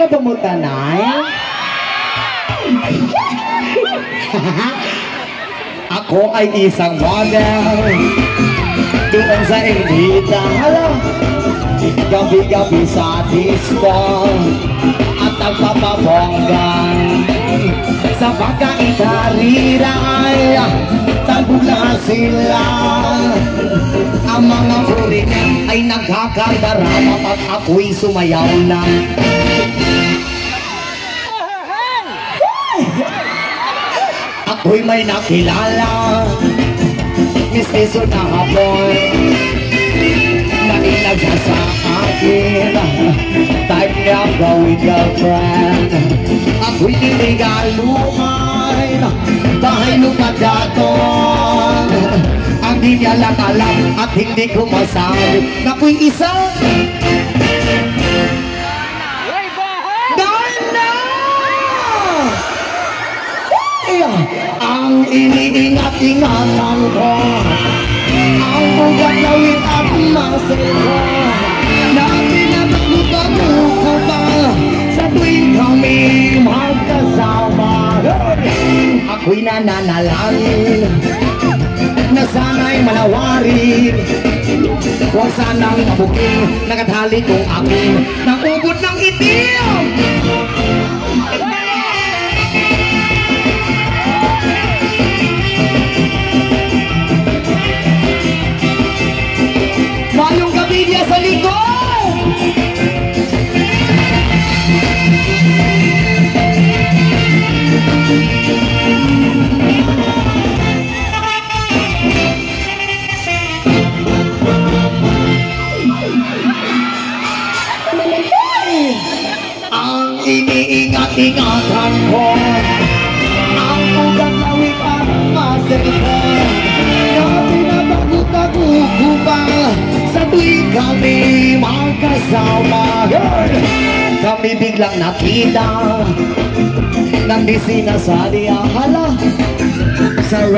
ra ba mo tanay? Ako ay isang model doon sa Ermita. Hala, gabi-gabi sa disco at nagpapabonggan sa pagkaitariray. Tagula sila. Ang mga foreigner ay nagkakaldarama at ako'y sumayaw lang. Ako'y may nakilala, mistiso na hapon, na inagsa sa akin, type niya gawin girlfriend. Ako'y inigalumay, bahay lupa daton, ang di niya lang alam at hindi ko masabi na ako'y isang ang iniingat-ingatan ko, ang bugat lawit at muscle ko, na pinagkutago ko ba sa tuwing kami magkasama. Ako'y nananalangin na sana'y malawarin, huwag sanang mabuking nakatali kong akin ng ugot ng itim. Mayong gabi niya sa likod! Ang iniingat-ingatan ko, ang ugat lawit at muscle ko, na pinatago-tago ko ba sa tuwing kami magkasama. Kami biglang nakita ng di sinasadya, hala, sa